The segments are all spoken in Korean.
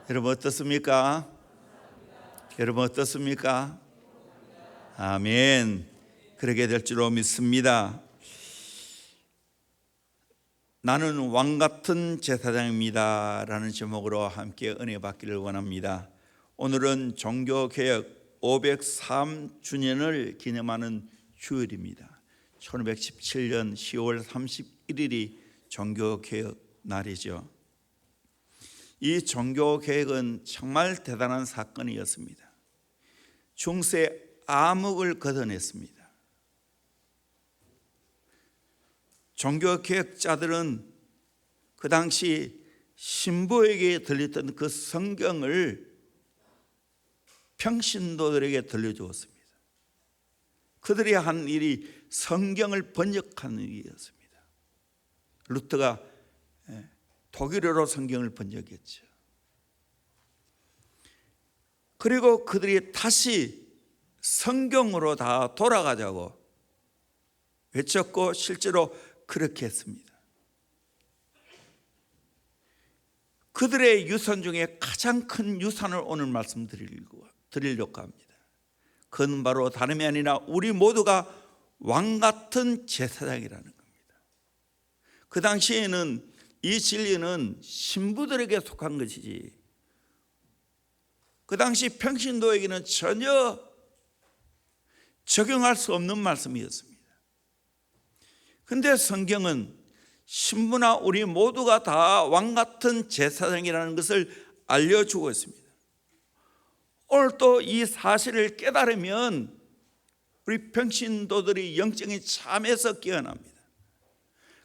여러분 어떻습니까? 여러분 어떻습니까? 아멘. 그러게 될 줄로 믿습니다. 나는 왕같은 제사장입니다 라는 제목으로 함께 은혜 받기를 원합니다. 오늘은 종교개혁 503주년을 기념하는 주일입니다. 1517년 10월 31일이 종교개혁 날이죠. 이 종교개혁은 정말 대단한 사건이었습니다. 중세 암흑을 걷어냈습니다. 종교개혁자들은 그 당시 신부에게 들렸던 그 성경을 평신도들에게 들려주었습니다. 그들이 한 일이 성경을 번역하는 일이었습니다. 루터가 독일어로 성경을 번역했죠. 그리고 그들이 다시 성경으로 다 돌아가자고 외쳤고 실제로 그렇게 했습니다. 그들의 유산 중에 가장 큰 유산을 오늘 말씀드리려고 합니다. 그건 바로 다름이 아니라 우리 모두가 왕같은 제사장이라는 겁니다. 그 당시에는 이 진리는 신부들에게 속한 것이지 그 당시 평신도에게는 전혀 적용할 수 없는 말씀이었습니다. 그런데 성경은 신부나 우리 모두가 다 왕같은 제사장이라는 것을 알려주고 있습니다. 오늘 또 이 사실을 깨달으면 우리 평신도들이 영적인 잠에서 깨어납니다.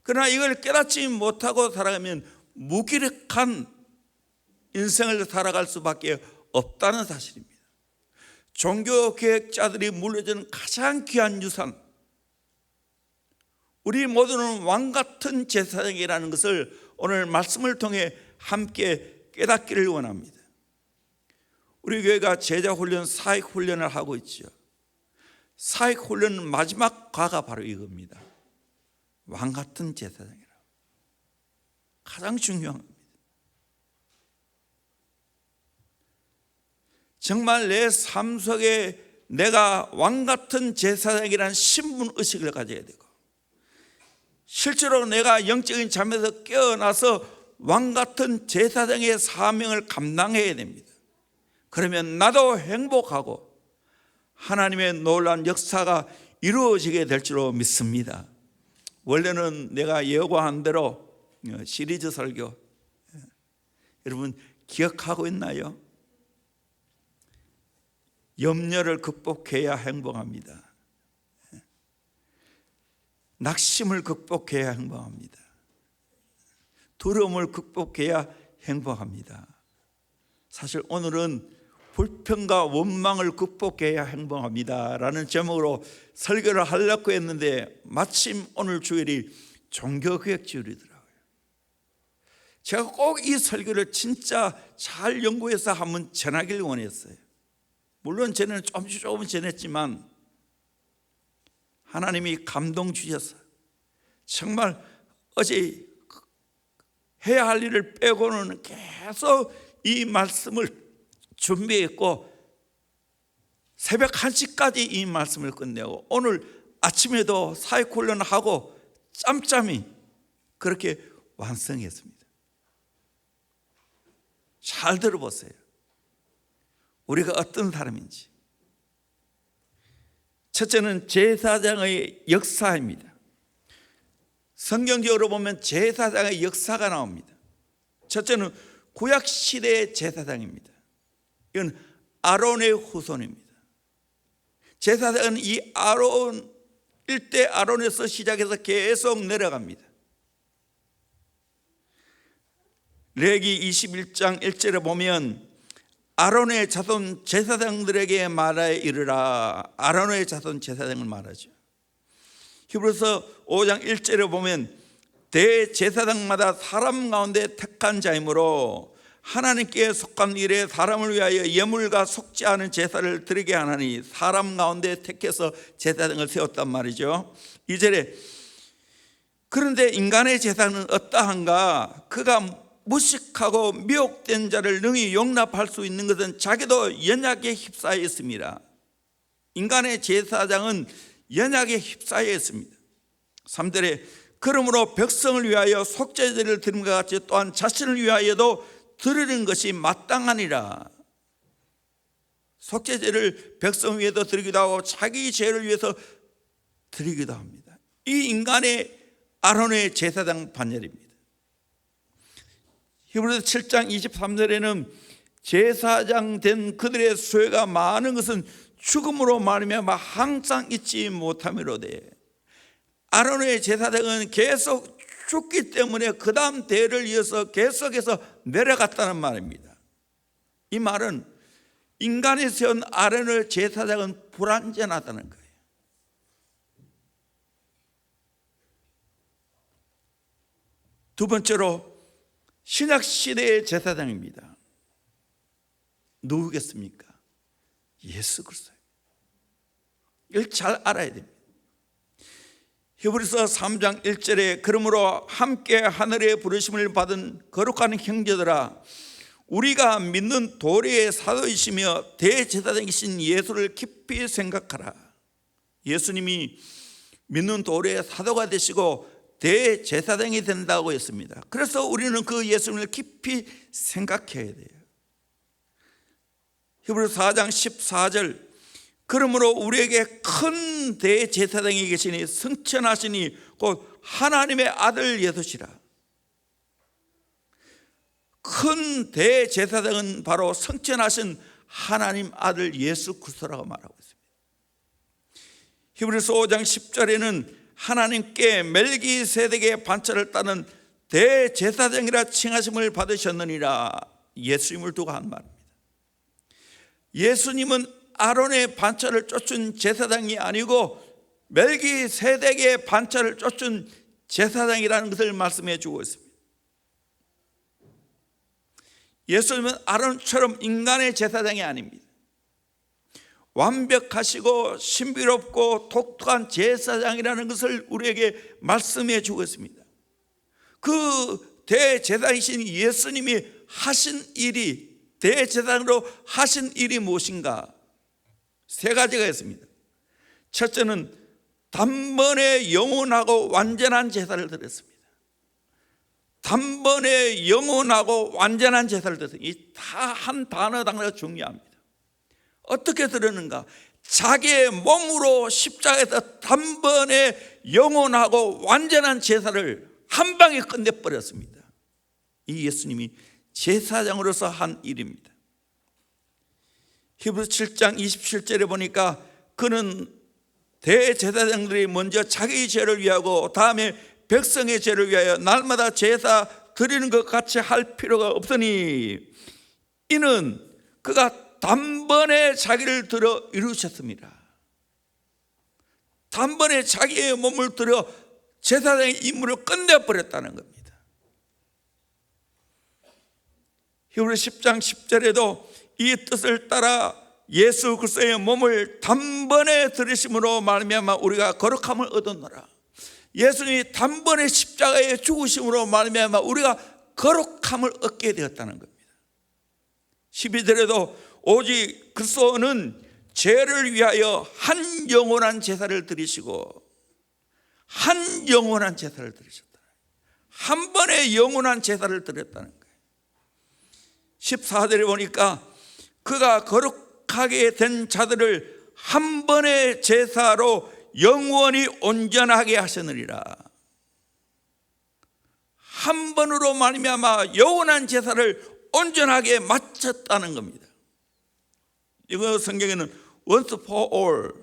그러나 이걸 깨닫지 못하고 살아가면 무기력한 인생을 살아갈 수밖에 없다는 사실입니다. 종교개혁자들이 물려주는 가장 귀한 유산, 우리 모두는 왕같은 제사장이라는 것을 오늘 말씀을 통해 함께 깨닫기를 원합니다. 우리 교회가 제자훈련, 사역훈련을 하고 있죠. 사역훈련 마지막 과가 바로 이겁니다. 왕같은 제사장이라. 가장 중요한 겁니다. 정말 내 삶 속에 내가 왕같은 제사장이라는 신분의식을 가져야 되고 실제로 내가 영적인 잠에서 깨어나서 왕같은 제사장의 사명을 감당해야 됩니다. 그러면 나도 행복하고 하나님의 놀라운 역사가 이루어지게 될 줄로 믿습니다. 원래는 내가 예고한 대로 시리즈 설교 여러분 기억하고 있나요? 염려를 극복해야 행복합니다. 낙심을 극복해야 행복합니다. 두려움을 극복해야 행복합니다. 사실 오늘은 불평과 원망을 극복해야 행복합니다 라는 제목으로 설교를 하려고 했는데 마침 오늘 주일이 종교개혁 주일이더라고요. 제가 꼭 이 설교를 진짜 잘 연구해서 한번 전하길 원했어요. 물론 저는 조금 전했지만 하나님이 감동 주셔서 정말 어제 해야 할 일을 빼고는 계속 이 말씀을 준비했고 새벽 1시까지 이 말씀을 끝내고 오늘 아침에도 사역훈련하고 짬짬이 그렇게 완성했습니다. 잘 들어보세요. 우리가 어떤 사람인지. 첫째는 제사장의 역사입니다. 성경적으로 보면 제사장의 역사가 나옵니다. 첫째는 구약시대의 제사장입니다. 이건 아론의 후손입니다. 제사장은 이 아론 일대 아론에서 시작해서 계속 내려갑니다. 레위기 21장 1절에 보면 아론의 자손 제사장들에게 말하여 이르라. 아론의 자손 제사장을 말하죠. 히브리서 5장 1절에 보면 대제사장마다 사람 가운데 택한 자이므로 하나님께 속한 일에 사람을 위하여 예물과 속지 않은 제사를 드리게 하나니 사람 가운데 택해서 제사장을 세웠단 말이죠. 2절에 그런데 인간의 제사는 어떠한가? 그가 무식하고 미혹된 자를 능히 용납할 수 있는 것은 자기도 연약에 휩싸여 있습니다. 인간의 제사장은 연약에 휩싸여 있습니다. 3절에 그러므로 백성을 위하여 속죄제를 드림과 같이 또한 자신을 위하여도 드리는 것이 마땅하니라. 속죄제를 백성 위에도 드리기도 하고 자기 죄를 위해서 드리기도 합니다. 이 인간의 아론의 제사장 반열입니다. 히브리서 7장 23절에는 제사장 된 그들의 수혜가 많은 것은 죽음으로 말미암아 항상 잊지 못함이로되, 아론의 제사장은 계속 죽기 때문에 그 다음 대를 이어서 계속해서 내려갔다는 말입니다. 이 말은 인간이 세운 아론의 제사장은 불완전하다는 거예요. 두 번째로 신약시대의 제사장입니다. 누구겠습니까? 예수 그리스도. 이걸 잘 알아야 됩니다. 히브리서 3장 1절에 그러므로 함께 하늘의 부르심을 받은 거룩한 형제들아, 우리가 믿는 도리의 사도이시며 대제사장이신 예수를 깊이 생각하라. 예수님이 믿는 도리의 사도가 되시고 대제사장이 된다고 했습니다. 그래서 우리는 그 예수님을 깊이 생각해야 돼요. 히브리서 4장 14절 그러므로 우리에게 큰 대제사장이 계시니 승천하시니 곧 하나님의 아들 예수시라. 큰 대제사장은 바로 승천하신 하나님 아들 예수 그리스도라고 말하고 있습니다. 히브리서 5장 10절에는 하나님께 멜기세덱의 반차를 따는 대제사장이라 칭하심을 받으셨느니라. 예수님을 두고 한 말입니다. 예수님은 아론의 반차를 쫓은 제사장이 아니고 멜기세덱의 반차를 쫓은 제사장이라는 것을 말씀해 주고 있습니다. 예수님은 아론처럼 인간의 제사장이 아닙니다. 완벽하시고 신비롭고 독특한 제사장이라는 것을 우리에게 말씀해 주고 있습니다. 그 대제사장이신 예수님이 하신 일이, 대제사장으로 하신 일이 무엇인가? 세 가지가 있습니다. 첫째는 단번에 영원하고 완전한 제사를 드렸습니다. 단번에 영원하고 완전한 제사를 드렸습니다. 이 다 한 단어가 중요합니다. 어떻게 드렸는가? 자기의 몸으로 십자가에서 단번에 영원하고 완전한 제사를 한 방에 끝내버렸습니다. 이 예수님이 제사장으로서 한 일입니다. 히브리서 7장 27절에 보니까 그는 대제사장들이 먼저 자기 죄를 위하고 다음에 백성의 죄를 위하여 날마다 제사 드리는 것 같이 할 필요가 없으니 이는 그가 단번에 자기를 들어 이루셨습니다. 단번에 자기의 몸을 들여 제사장의 임무를 끝내버렸다는 겁니다. 히브리서 10장 10절에도 이 뜻을 따라 예수 그리스도의 몸을 단번에 들으심으로 말미암아 우리가 거룩함을 얻었노라. 예수님이 단번에 십자가에 죽으심으로 말미암아 우리가 거룩함을 얻게 되었다는 겁니다. 12절에도 오직 그리스도는 죄를 위하여 한 영원한 제사를 드리시고, 한 영원한 제사를 드리셨다. 한 번에 영원한 제사를 드렸다는 거예요. 14절에 보니까 그가 거룩하게 된 자들을 한 번의 제사로 영원히 온전하게 하셨느니라. 한 번으로 말미암아 영원한 제사를 온전하게 마쳤다는 겁니다. 이거 성경에는 once for all,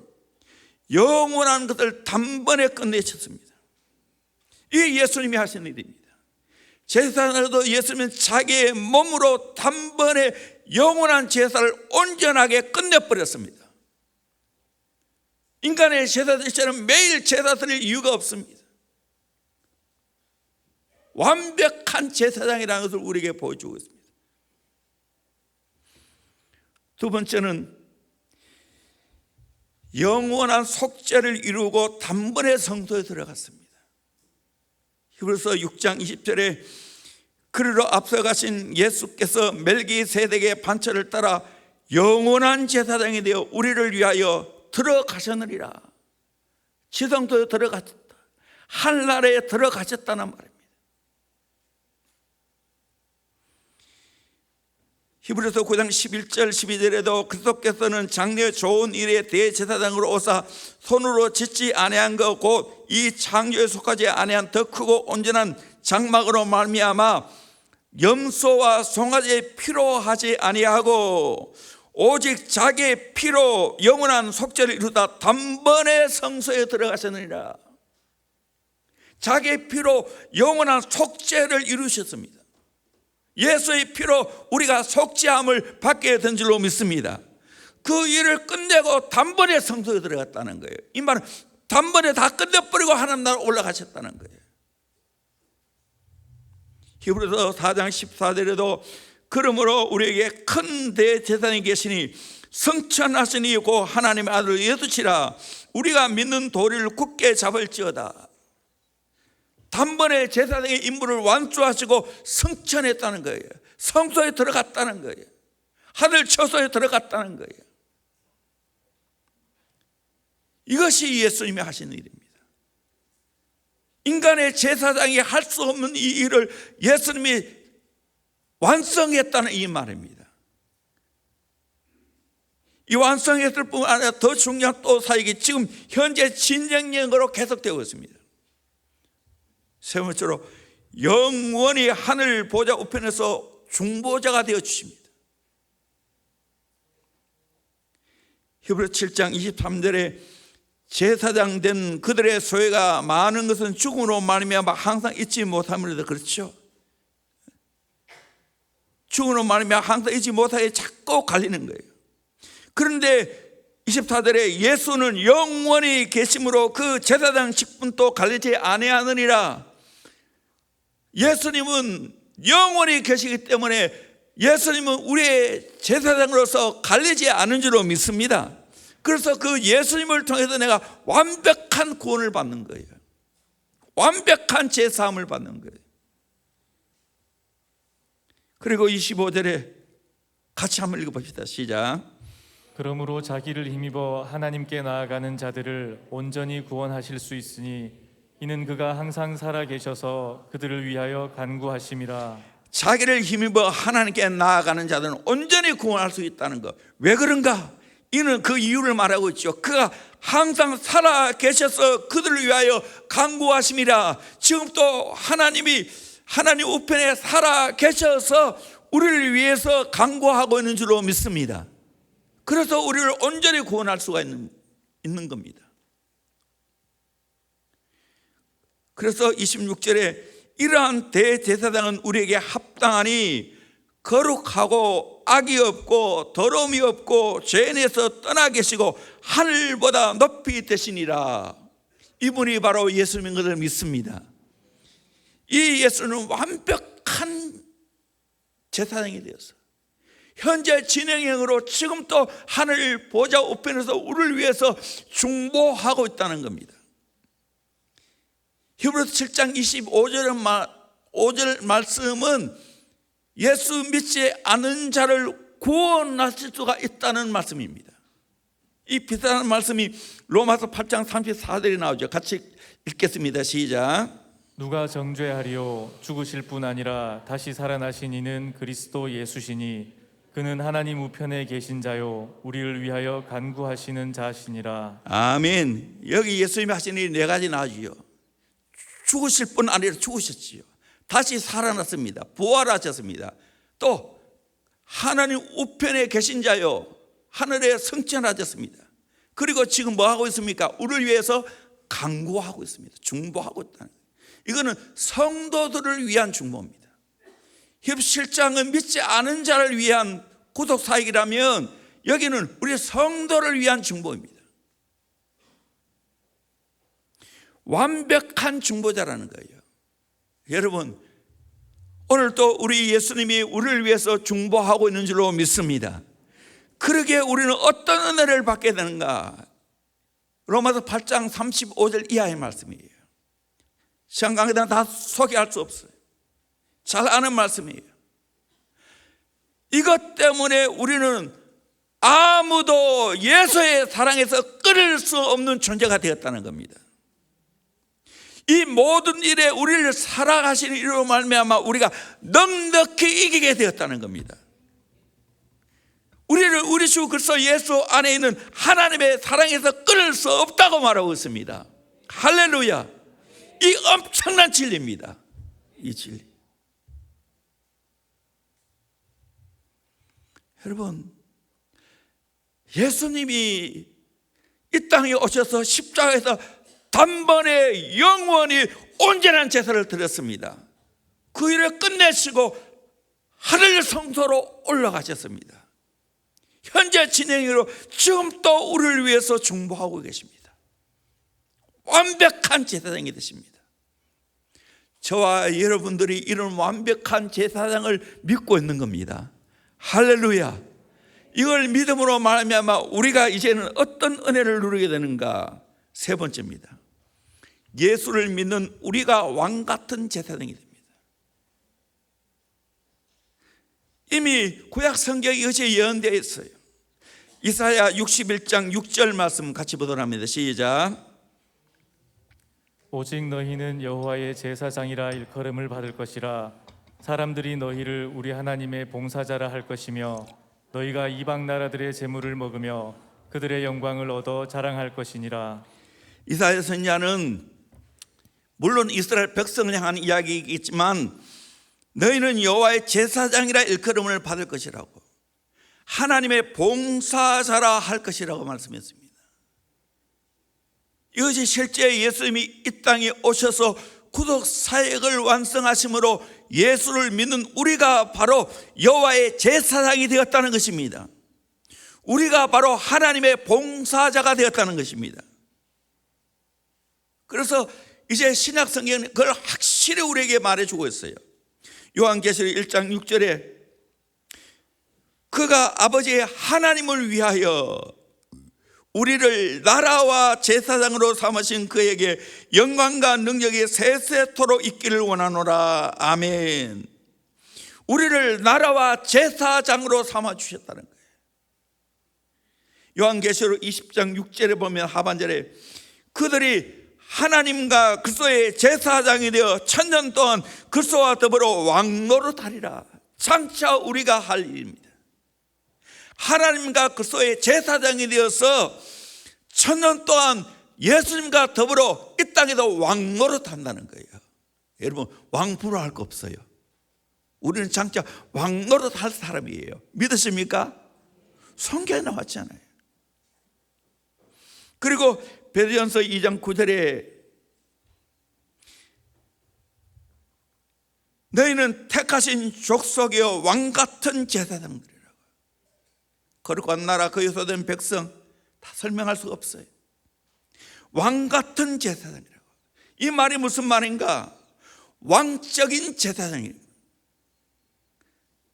영원한 것을 단번에 끝내셨습니다. 이 예수님이 하신 일입니다. 제사장으로도 예수님은 자기의 몸으로 단번에 영원한 제사를 온전하게 끝내버렸습니다. 인간의 제사들처럼 매일 제사 드릴 이유가 없습니다. 완벽한 제사장이라는 것을 우리에게 보여주고 있습니다. 두 번째는 영원한 속죄를 이루고 단번에 성소에 들어갔습니다. 히브리서 6장 20절에 그리로 앞서가신 예수께서 멜기세덱의 반차를 따라 영원한 제사장이 되어 우리를 위하여 들어가셨느니라. 지성소에 들어가셨다. 하늘나라에 들어가셨다는 말입니다. 히브리서 9장 11절 12절에도 그리스도께서는 장래 좋은 일의 대제사장으로 오사 손으로 짓지 아니한 것 곧 이 창조에 속하지 아니한 더 크고 온전한 장막으로 말미암아 염소와 송아지의 피로 하지 아니하고 오직 자기의 피로 영원한 속죄를 이루다 단번에 성소에 들어가셨느니라. 자기의 피로 영원한 속죄를 이루셨습니다. 예수의 피로 우리가 속죄함을 받게 된 줄로 믿습니다. 그 일을 끝내고 단번에 성소에 들어갔다는 거예요. 이 말은 단번에 다 끝내버리고 하나님 나라 올라가셨다는 거예요. 히브리서 4장 14절에도 그러므로 우리에게 큰 대제사장이 계시니 성천하시니 고 하나님의 아들 예수시라. 우리가 믿는 도리를 굳게 잡을지어다. 단번에 제사장의 임무를 완수하시고 성천했다는 거예요. 성소에 들어갔다는 거예요. 하늘 처소에 들어갔다는 거예요. 이것이 예수님이 하신 일입니다. 인간의 제사장이 할 수 없는 이 일을 예수님이 완성했다는 이 말입니다. 이 완성했을 뿐 아니라 더 중요한 또 사역이 지금 현재 진정령으로 계속되고 있습니다. 세 번째로 영원히 하늘 보좌 우편에서 중보자가 되어 주십니다. 히브리서 7장 23절에 제사장 된 그들의 소외가 많은 것은 죽음으로 말미암아 항상 잊지 못함이라도 그렇죠. 죽음으로 말미암아 항상 잊지 못하게 자꾸 갈리는 거예요. 그런데 24절에 예수는 영원히 계심으로 그 제사장 직분도 갈리지 아니하느니라. 예수님은 영원히 계시기 때문에 예수님은 우리의 제사장으로서 갈리지 않은 줄로 믿습니다. 그래서 그 예수님을 통해서 내가 완벽한 구원을 받는 거예요. 완벽한 제사함을 받는 거예요. 그리고 25절에 같이 한번 읽어봅시다. 시작. 그러므로 자기를 힘입어 하나님께 나아가는 자들을 온전히 구원하실 수 있으니 이는 그가 항상 살아 계셔서 그들을 위하여 간구하심이라. 자기를 힘입어 하나님께 나아가는 자들은 온전히 구원할 수 있다는 것. 왜 그런가? 이는 그 이유를 말하고 있죠. 그가 항상 살아 계셔서 그들을 위하여 간구하심이라. 지금 또 하나님이 하나님 우편에 살아 계셔서 우리를 위해서 간구하고 있는 줄로 믿습니다. 그래서 우리를 온전히 구원할 수가 있는 겁니다. 그래서 26절에 이러한 대제사장은 우리에게 합당하니 거룩하고 악이 없고 더러움이 없고 죄인에서 떠나 계시고 하늘보다 높이 되시니라. 이분이 바로 예수님인 것을 믿습니다. 이 예수는 완벽한 제사장이 되어서 현재 진행형으로 지금 또 하늘 보좌 우편에서 우리를 위해서 중보하고 있다는 겁니다. 히브리서 7장 25절 말씀은 예수 믿지 않은 자를 구원하실 수가 있다는 말씀입니다. 이 비슷한 말씀이 로마서 8장 34절에 나오죠. 같이 읽겠습니다. 시작. 누가 정죄하리요 죽으실 뿐 아니라 다시 살아나신 이는 그리스도 예수시니 그는 하나님 우편에 계신 자요 우리를 위하여 간구하시는 자시니라. 아멘. 여기 예수님이 하시는 일이 네 가지 나오지요. 죽으실 뿐 아니라 죽으셨지요. 다시 살아났습니다. 부활하셨습니다. 또 하나님 우편에 계신 자요 하늘에 승천하셨습니다. 그리고 지금 뭐 하고 있습니까? 우리를 위해서 간구하고 있습니다. 중보하고 있다는. 이거는 성도들을 위한 중보입니다. 히브리서 7장은 믿지 않은 자를 위한 구속 사역이라면 여기는 우리 성도를 위한 중보입니다. 완벽한 중보자라는 거예요. 여러분, 오늘 또 우리 예수님이 우리를 위해서 중보하고 있는 줄로 믿습니다. 그러기에 우리는 어떤 은혜를 받게 되는가? 로마서 8장 35절 이하의 말씀이에요. 시간 관계상 다 소개할 수 없어요. 잘 아는 말씀이에요. 이것 때문에 우리는 아무도 예수의 사랑에서 끊을 수 없는 존재가 되었다는 겁니다. 이 모든 일에 우리를 살아가시는 이로 말미암아 우리가 넉넉히 이기게 되었다는 겁니다. 우리를 우리 주 그리스도 예수 안에 있는 하나님의 사랑에서 끊을 수 없다고 말하고 있습니다. 할렐루야. 이 엄청난 진리입니다. 이 진리. 여러분, 예수님이 이 땅에 오셔서 십자가에서 단번에 영원히 온전한 제사를 드렸습니다. 그 일을 끝내시고 하늘 성소로 올라가셨습니다. 현재 진행으로 지금 또 우리를 위해서 중보하고 계십니다. 완벽한 제사장이 되십니다. 저와 여러분들이 이런 완벽한 제사장을 믿고 있는 겁니다. 할렐루야. 이걸 믿음으로 말하면 우리가 이제는 어떤 은혜를 누리게 되는가? 세 번째입니다. 예수를 믿는 우리가 왕 같은 제사장이 됩니다. 이미 구약 성경에 이것이 예언되어 있어요. 이사야 61장 6절 말씀 같이 보도록 합니다. 시작. 오직 너희는 여호와의 제사장이라 일컬음을 받을 것이라. 사람들이 너희를 우리 하나님의 봉사자라 할 것이며 너희가 이방 나라들의 재물을 먹으며 그들의 영광을 얻어 자랑할 것이니라. 이사야 선지자는 물론 이스라엘 백성을 향한 이야기이겠지만 너희는 여호와의 제사장이라 일컬음을 받을 것이라고, 하나님의 봉사자라 할 것이라고 말씀했습니다. 이것이 실제 예수님이 이 땅에 오셔서 구속 사역을 완성하심으로 예수를 믿는 우리가 바로 여호와의 제사장이 되었다는 것입니다. 우리가 바로 하나님의 봉사자가 되었다는 것입니다. 그래서 이제 신약 성경은 그걸 확실히 우리에게 말해주고 있어요. 요한계시록 1장 6절에 그가 아버지의 하나님을 위하여 우리를 나라와 제사장으로 삼으신 그에게 영광과 능력이 세세토록 있기를 원하노라. 아멘. 우리를 나라와 제사장으로 삼아주셨다는 거예요. 요한계시록 20장 6절에 보면 하반절에 그들이 하나님과 그리스도의 제사장이 되어 천년 동안 그리스도와 더불어 왕노릇하리라. 장차 우리가 할 일입니다. 하나님과 그리스도의 제사장이 되어서 천년 동안 예수님과 더불어 이 땅에도 왕노릇한다는 거예요. 여러분, 왕부로 할 거 없어요. 우리는 장차 왕노릇할 사람이에요. 믿으십니까? 성경에 나왔잖아요. 그리고 베드로전서 2장 9절에 너희는 택하신 족속이여 왕같은 제사장들이라고. 거룩한 나라 그 요소된 백성 다 설명할 수가 없어요. 왕같은 제사장이라고. 이 말이 무슨 말인가? 왕적인 제사장이에요.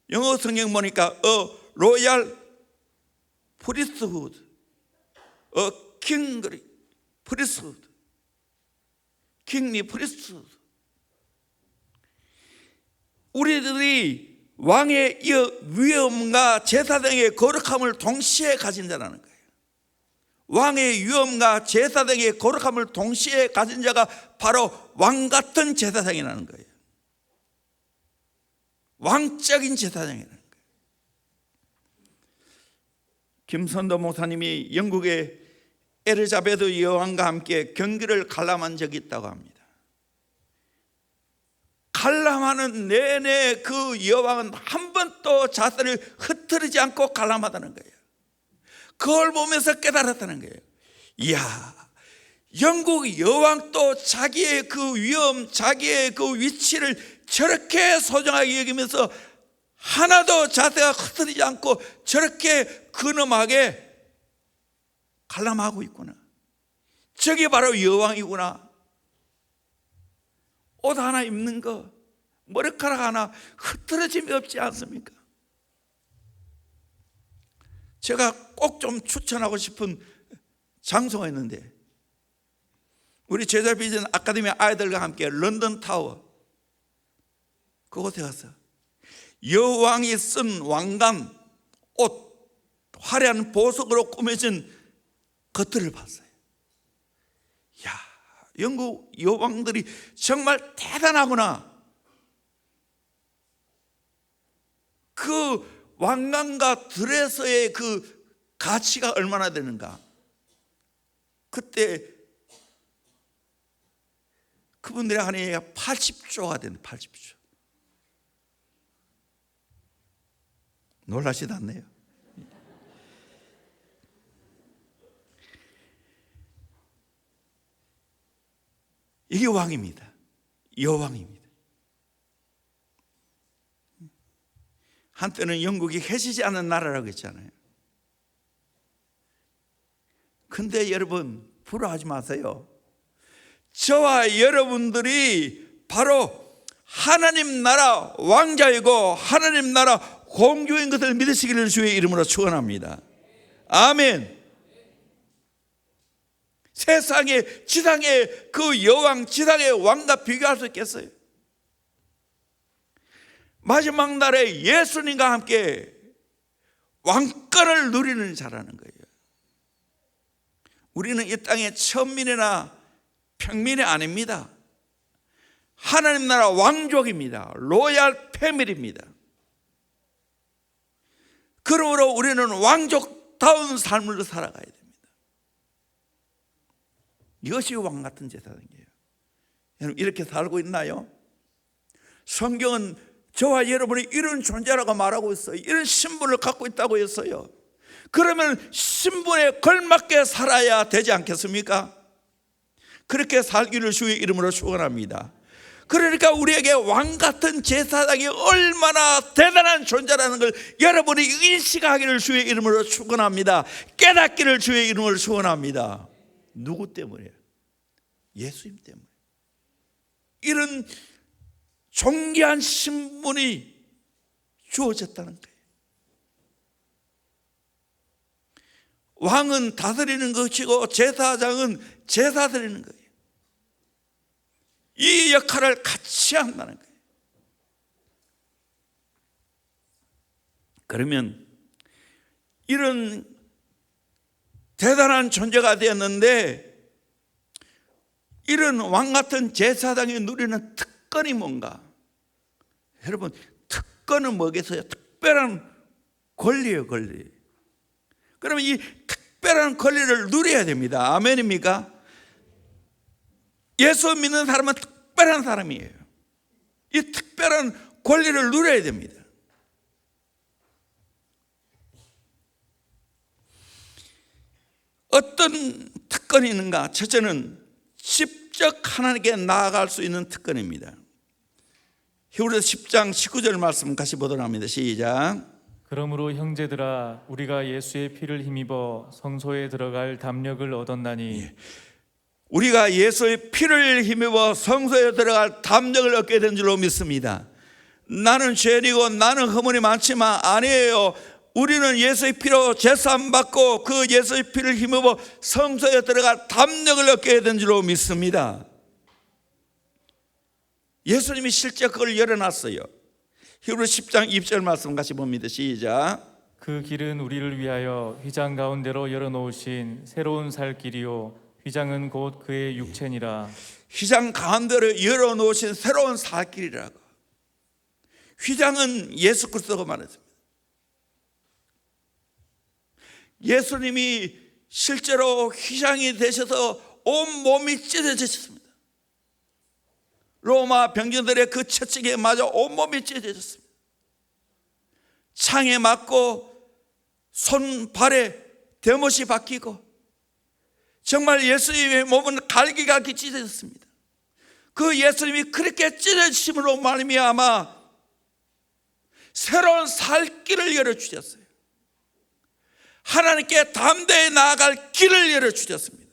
영어 성경 보니까 로얄 프리스트후드, 킹리 프리스트후드, 킹리 프리스트후드. 우리들이 왕의 이 위엄과 제사장의 거룩함을 동시에 가진 자라는 거예요. 왕의 위엄과 제사장의 거룩함을 동시에 가진 자가 바로 왕같은 제사장이라는 거예요. 왕적인 제사장이라는 거예요. 김선도 목사님이 영국의 엘리자베트 여왕과 함께 경기를 관람한 적이 있다고 합니다. 관람하는 내내 그 여왕은 한 번도 자세를 흐트리지 않고 관람하다는 거예요. 그걸 보면서 깨달았다는 거예요. 이야, 영국 여왕도 자기의 그 위엄, 자기의 그 위치를 저렇게 소중하게 여기면서 하나도 자세가 흐트리지 않고 저렇게 근엄하게 관람하고 있구나. 저게 바로 여왕이구나. 옷 하나 입는 거, 머리카락 하나 흐트러짐이 없지 않습니까? 제가 꼭 좀 추천하고 싶은 장소가 있는데, 우리 제자 비전 아카데미 아이들과 함께 런던 타워, 그곳에 가서 여왕이 쓴 왕관 옷, 화려한 보석으로 꾸며진 것들을 봤어요. 야, 영국 여왕들이 정말 대단하구나. 그 왕관과 드레스의 그 가치가 얼마나 되는가. 그때 그분들의 한 해가 80조가 되는 80조. 놀라시지 않네요. 이게 왕입니다. 여왕입니다. 한때는 영국이 해지지 않은 나라라고 했잖아요. 근데 여러분, 부러워하지 마세요. 저와 여러분들이 바로 하나님 나라 왕자이고 하나님 나라 공주인 것을 믿으시기를 주의 이름으로 축원합니다. 아멘. 세상에 지상의 그 여왕, 지상의 왕과 비교할 수 있겠어요? 마지막 날에 예수님과 함께 왕권을 누리는 자라는 거예요. 우리는 이 땅의 천민이나 평민이 아닙니다. 하나님 나라 왕족입니다. 로얄 패밀리입니다. 그러므로 우리는 왕족다운 삶을 살아가야 됩니다. 이것이 왕 같은 제사장이에요. 여러분, 이렇게 살고 있나요? 성경은 저와 여러분이 이런 존재라고 말하고 있어요. 이런 신분을 갖고 있다고 했어요. 그러면 신분에 걸맞게 살아야 되지 않겠습니까? 그렇게 살기를 주의 이름으로 축원합니다. 그러니까 우리에게 왕 같은 제사장이 얼마나 대단한 존재라는 걸 여러분이 인식하기를 주의 이름으로 축원합니다. 깨닫기를 주의 이름으로 축원합니다. 누구 때문에? 예수님 때문에. 이런 존귀한 신분이 주어졌다는 거예요. 왕은 다스리는 것이고 제사장은 제사 드리는 거예요. 이 역할을 같이 한다는 거예요. 그러면 이런 대단한 존재가 되었는데 이런 왕 같은 제사장이 누리는 특권이 뭔가? 여러분, 특권은 뭐겠어요? 특별한 권리예요, 권리. 그러면 이 특별한 권리를 누려야 됩니다. 아멘입니까? 예수 믿는 사람은 특별한 사람이에요. 이 특별한 권리를 누려야 됩니다. 어떤 특권이 있는가? 첫째는 직접 하나님께 나아갈 수 있는 특권입니다. 히브리서 10장 19절 말씀 같이 보도록 합니다. 시작. 그러므로 형제들아 우리가 예수의 피를 힘입어 성소에 들어갈 담력을 얻었나니 우리가 예수의 피를 힘입어 성소에 들어갈 담력을 얻게 된 줄로 믿습니다. 나는 죄인이고 나는 허물이 많지만 아니에요. 우리는 예수의 피로 제사함 받고 그 예수의 피를 힘입어 성소에 들어갈 담력을 얻게 된 줄로 믿습니다. 예수님이 실제 그걸 열어놨어요. 히브리서 10장 2절 말씀 같이 봅니다. 시작. 그 길은 우리를 위하여 휘장 가운데로 열어놓으신 새로운 살 길이요 휘장은 곧 그의 육체니라. 휘장 가운데로 열어놓으신 새로운 살 길이라고. 휘장은 예수 그리스도가 말했습니다. 예수님이 실제로 휘장이 되셔서 온 몸이 찢어지셨습니다. 로마 병정들의 그 채찍에 맞아 온몸이 찢어졌습니다. 창에 맞고 손 발에 대못이 박히고 정말 예수님의 몸은 갈기갈기 찢어졌습니다. 그 예수님이 그렇게 찢어지심으로 말미암아 새로운 살 길을 열어주셨어요. 하나님께 담대히 나아갈 길을 열어주셨습니다.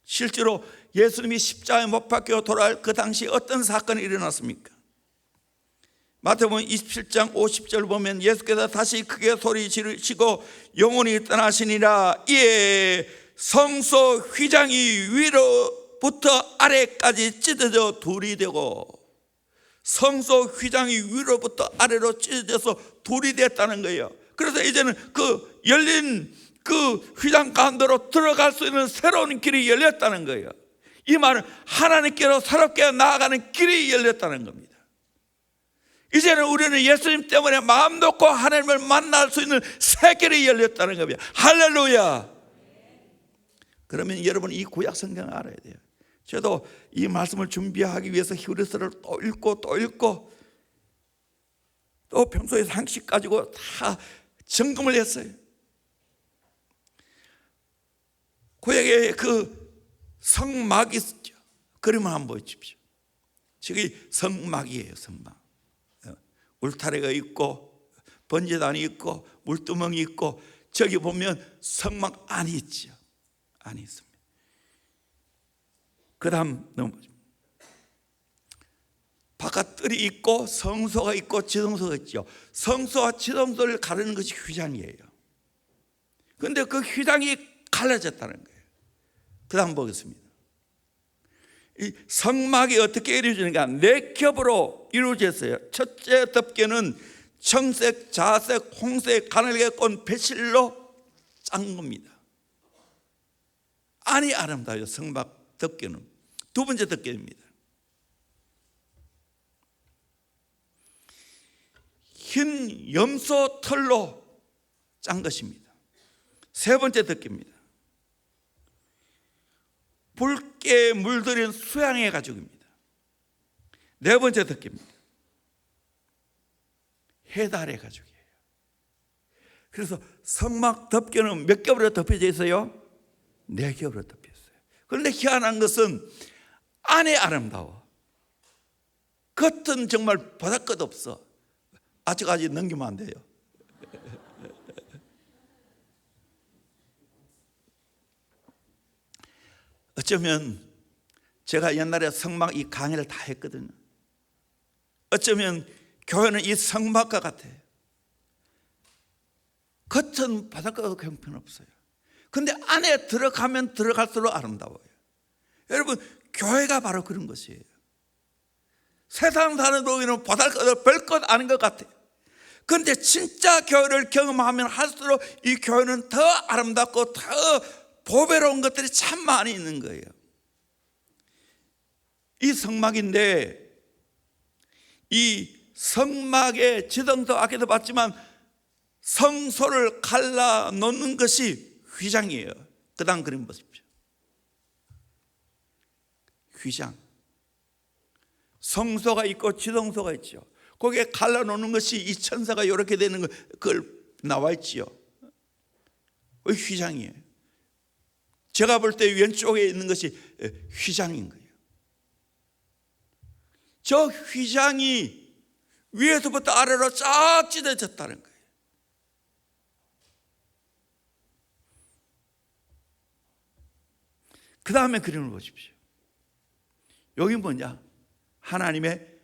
실제로 예수님이 십자가에 못 박혀 돌아갈 그 당시 어떤 사건이 일어났습니까? 마태복음 27장 50절 보면 예수께서 다시 크게 소리 지르시고 영원히 떠나시니라. 이에 성소 휘장이 위로부터 아래까지 찢어져 둘이 되고 성소 휘장이 위로부터 아래로 찢어져서 돌이 됐다는 거예요. 그래서 이제는 그 열린 그 휘장 가운데로 들어갈 수 있는 새로운 길이 열렸다는 거예요. 이 말은 하나님께로 새롭게 나아가는 길이 열렸다는 겁니다. 이제는 우리는 예수님 때문에 마음 놓고 하나님을 만날 수 있는 새 길이 열렸다는 겁니다. 할렐루야. 그러면 여러분 이 구약 성경을 알아야 돼요. 저도 이 말씀을 준비하기 위해서 히브리서를 또 읽고 또 읽고 또 평소에 상식 가지고 다 점검을 했어요. 구약에 그 성막이 있었죠. 그림을 한번 보십시오. 저기 성막이에요. 성막. 울타리가 있고 번제단이 있고 물두멍이 있고 저기 보면 성막 안이 있죠. 안이 있습니다. 그 다음 넘어가죠. 바깥뜰이 있고 성소가 있고 지성소가 있죠. 성소와 지성소를 가르는 것이 휘장이에요. 그런데 그 휘장이 갈라졌다는 거예요. 그 다음 보겠습니다. 이 성막이 어떻게 이루어지는가? 네 겹으로 이루어졌어요. 첫째 덮개는 청색, 자색, 홍색, 가늘게 꼰 배실로 짠 겁니다. 안이 아름다워요. 성막 덮개는. 두 번째 덮개입니다. 흰 염소 털로 짠 것입니다. 세 번째 덮개입니다. 붉게 물들인 수양의 가죽입니다. 네 번째 덮개입니다. 해달의 가죽이에요. 그래서 성막 덮개는 몇 겹으로 덮여져 있어요? 네 겹으로 덮였어요. 그런데 희한한 것은 안에 아름다워. 겉은 정말 보잘것없어. 아직까지 넘기면 안 돼요. 어쩌면 제가 옛날에 성막 이 강의를 다 했거든요. 어쩌면 교회는 이 성막과 같아요. 겉은 바닥과 형편없어요. 그런데 안에 들어가면 들어갈수록 아름다워요. 여러분, 교회가 바로 그런 것이에요. 세상 사는 동안은 보잘것 별것 아닌 것 같아요. 그런데 진짜 교회를 경험하면 할수록 이 교회는 더 아름답고 더 보배로운 것들이 참 많이 있는 거예요. 이 성막인데 이 성막의 지성소 아까도 봤지만 성소를 갈라 놓는 것이 휘장이에요. 그 다음 그림 보십시오. 휘장. 성소가 있고 지성소가 있죠. 거기에 갈라 놓는 것이 이 천사가 이렇게 되는 거 그걸 나와 있지요. 그 휘장이에요. 제가 볼 때 왼쪽에 있는 것이 휘장인 거예요. 저 휘장이 위에서부터 아래로 쫙 찢어졌다는 거예요. 그 다음에 그림을 보십시오. 여기 뭐냐? 하나님의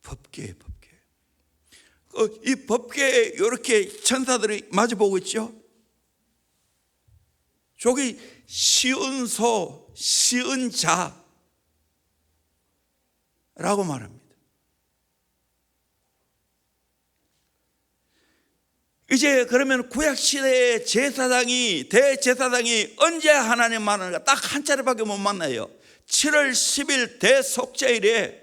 법궤예요. 법궤. 이 법궤에 이렇게 천사들이 마주보고 있죠. 저기 시은 소, 시은 자라고 말합니다. 이제 그러면 구약시대의 제사장이, 대제사장이 언제 하나님 만나는가? 딱 한 차례밖에 못 만나요. 7월 10일 대속죄일에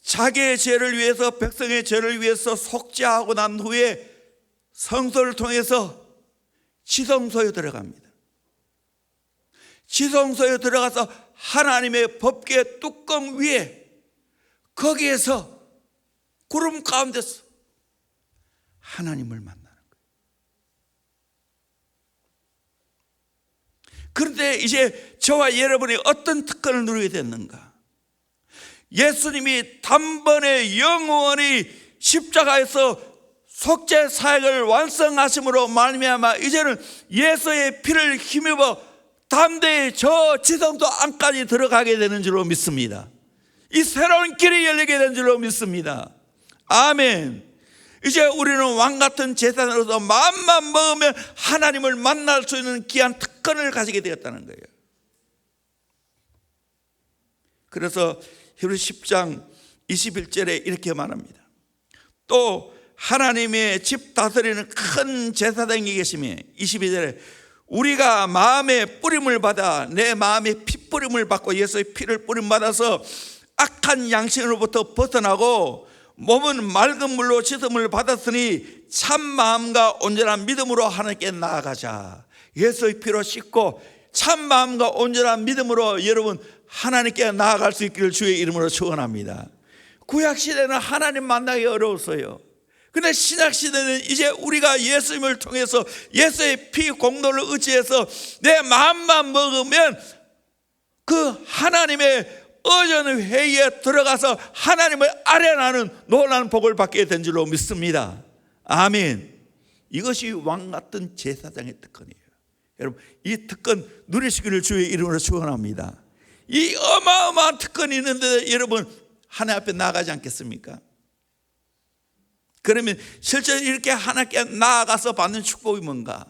자기의 죄를 위해서, 백성의 죄를 위해서 속죄하고 난 후에 성소를 통해서 지성소에 들어갑니다. 지성소에 들어가서 하나님의 법궤 뚜껑 위에, 거기에서 구름 가운데서 하나님을 만나는 거예요. 그런데 이제 저와 여러분이 어떤 특권을 누리게 됐는가? 예수님이 단번에 영원히 십자가에서 속죄 사역을 완성하심으로 말미암아 이제는 예수의 피를 힘입어 담대히 저 지성소 안까지 들어가게 되는 줄로 믿습니다. 이 새로운 길이 열리게 되는 줄로 믿습니다. 아멘. 이제 우리는 왕같은 제사장으로서 마음만 먹으면 하나님을 만날 수 있는 귀한 특권을 가지게 되었다는 거예요. 그래서 히브리 10장 21절에 이렇게 말합니다. 또 하나님의 집 다스리는 큰 제사장이 계시며 22절에 우리가 마음의 뿌림을 받아 내 마음의 피 뿌림을 받고 예수의 피를 뿌림 받아서 악한 양심으로부터 벗어나고 몸은 맑은 물로 씻음을 받았으니 참 마음과 온전한 믿음으로 하나님께 나아가자. 예수의 피로 씻고 참 마음과 온전한 믿음으로 여러분 하나님께 나아갈 수 있기를 주의 이름으로 축원합니다. 구약 시대는 하나님 만나기 어려웠어요. 근데 신약 시대는 이제 우리가 예수님을 통해서 예수의 피 공로를 의지해서 내 마음만 먹으면 그 하나님의 의전 회의에 들어가서 하나님을 아련하는 놀라운 복을 받게 된 줄로 믿습니다. 아멘. 이것이 왕 같은 제사장의 특권이에요. 여러분 이 특권 누리시기를 주의 이름으로 축원합니다. 이 어마어마한 특권이 있는데 여러분 하나님 앞에 나가지 않겠습니까? 그러면 실제로 이렇게 하나님께 나아가서 받는 축복이 뭔가?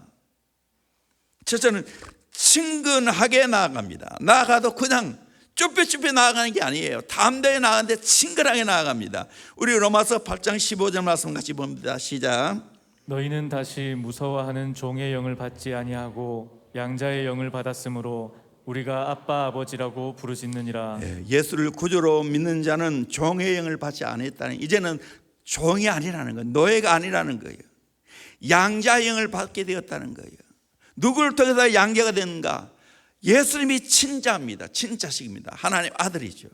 첫째는 친근하게 나아갑니다. 나아가도 그냥 쭈뼛쭈뼛 나아가는 게 아니에요. 담대히 나아가는데 친근하게 나아갑니다. 우리 로마서 8장 15절 말씀 같이 봅니다. 시작. 너희는 다시 무서워하는 종의 영을 받지 아니하고 양자의 영을 받았으므로 우리가 아빠 아버지라고 부르짖느니라. 예수를 구주로 믿는 자는 종의 영을 받지 않았다는, 이제는 종이 아니라는 거예요. 노예가 아니라는 거예요. 양자의 영을 받게 되었다는 거예요. 누구를 통해서 양자가 되는가? 예수님이 친자입니다. 친자식입니다. 하나님 아들이죠.